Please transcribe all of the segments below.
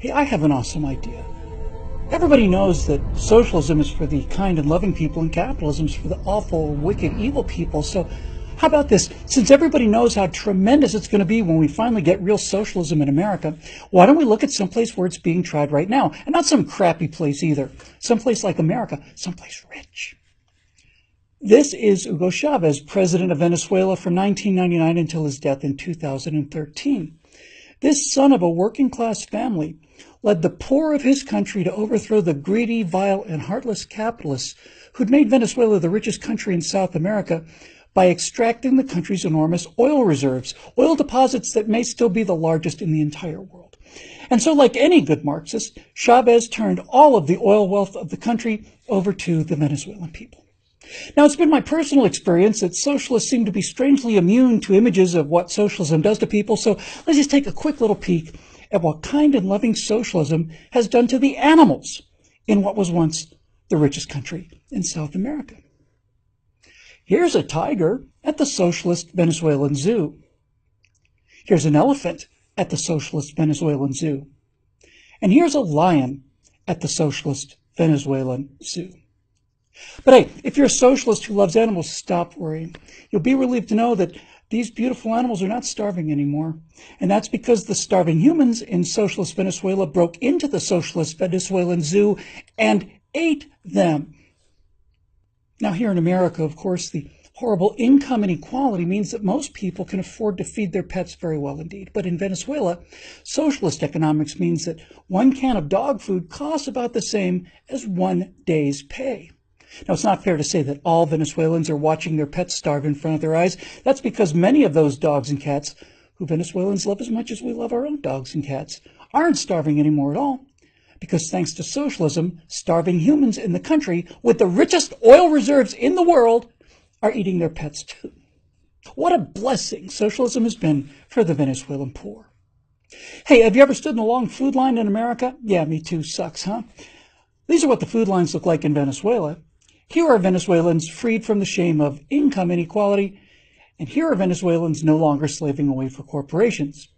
Hey, I have an awesome idea. Everybody knows that socialism is for the kind and loving people and capitalism is for the awful, wicked, evil people. So how about this? Since everybody knows how tremendous it's going to be when we finally get real socialism in America, why don't we look at someplace where it's being tried right now? And not some crappy place either. Someplace like America, someplace rich. This is Hugo Chavez, president of Venezuela from 1999 until his death in 2013. This son of a working-class family led the poor of his country to overthrow the greedy, vile, and heartless capitalists who'd made Venezuela the richest country in South America by extracting the country's enormous oil reserves, oil deposits that may still be the largest in the entire world. And so, like any good Marxist, Chavez turned all of the oil wealth of the country over to the Venezuelan people. Now, it's been my personal experience that socialists seem to be strangely immune to images of what socialism does to people, so let's just take a quick little peek at what kind and loving socialism has done to the animals in what was once the richest country in South America. Here's a tiger at the socialist Venezuelan zoo. Here's an elephant at the socialist Venezuelan zoo. And here's a lion at the socialist Venezuelan zoo. But hey, if you're a socialist who loves animals, stop worrying. You'll be relieved to know that these beautiful animals are not starving anymore. And that's because the starving humans in socialist Venezuela broke into the socialist Venezuelan zoo and ate them. Now, here in America, of course, the horrible income inequality means that most people can afford to feed their pets very well indeed. But in Venezuela, socialist economics means that one can of dog food costs about the same as 1 day's pay. Now, it's not fair to say that all Venezuelans are watching their pets starve in front of their eyes. That's because many of those dogs and cats, who Venezuelans love as much as we love our own dogs and cats, aren't starving anymore at all. Because thanks to socialism, starving humans in the country with the richest oil reserves in the world are eating their pets too. What a blessing socialism has been for the Venezuelan poor. Hey, have you ever stood in a long food line in America? Yeah, me too. Sucks, huh? These are what the food lines look like in Venezuela. Here are Venezuelans freed from the shame of income inequality, and here are Venezuelans no longer slaving away for corporations.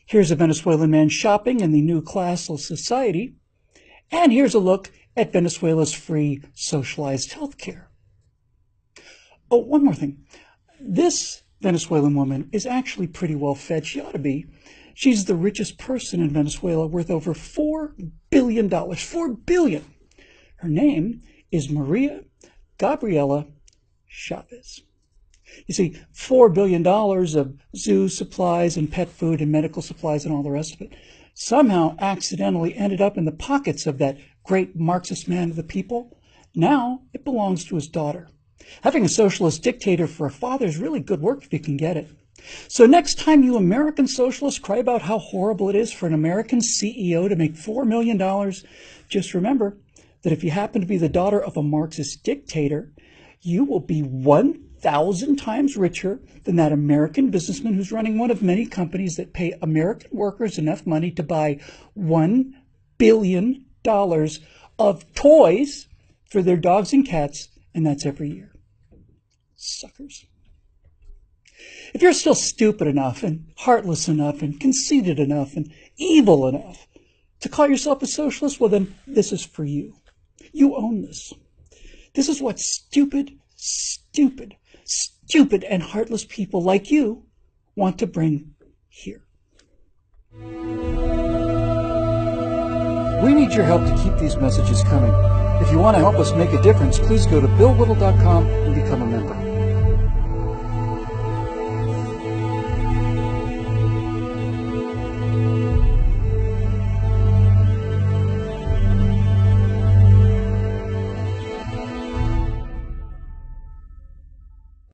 Here's a Venezuelan man shopping in the new classless society, and here's a look at Venezuela's free socialized health care. Oh, one more thing. This Venezuelan woman is actually pretty well fed. She ought to be. She's the richest person in Venezuela, worth over $4 billion. $4 billion. Her name is Maria Gabriela Chavez. You see, $4 billion of zoo supplies and pet food and medical supplies and all the rest of it somehow accidentally ended up in the pockets of that great Marxist man of the people. Now it belongs to his daughter. Having a socialist dictator for a father is really good work if you can get it. So next time you American socialists cry about how horrible it is for an American CEO to make $4 million, just remember that if you happen to be the daughter of a Marxist dictator, you will be 1,000 times richer than that American businessman who's running one of many companies that pay American workers enough money to buy $1 billion of toys for their dogs and cats, and that's every year. Suckers. If you're still stupid enough and heartless enough and conceited enough and evil enough to call yourself a socialist, well then this is for you. You own this. This is what stupid and heartless people like you want to bring here. We need your help to keep these messages coming. If you want to help us make a difference, please go to BillWhittle.com and become a member.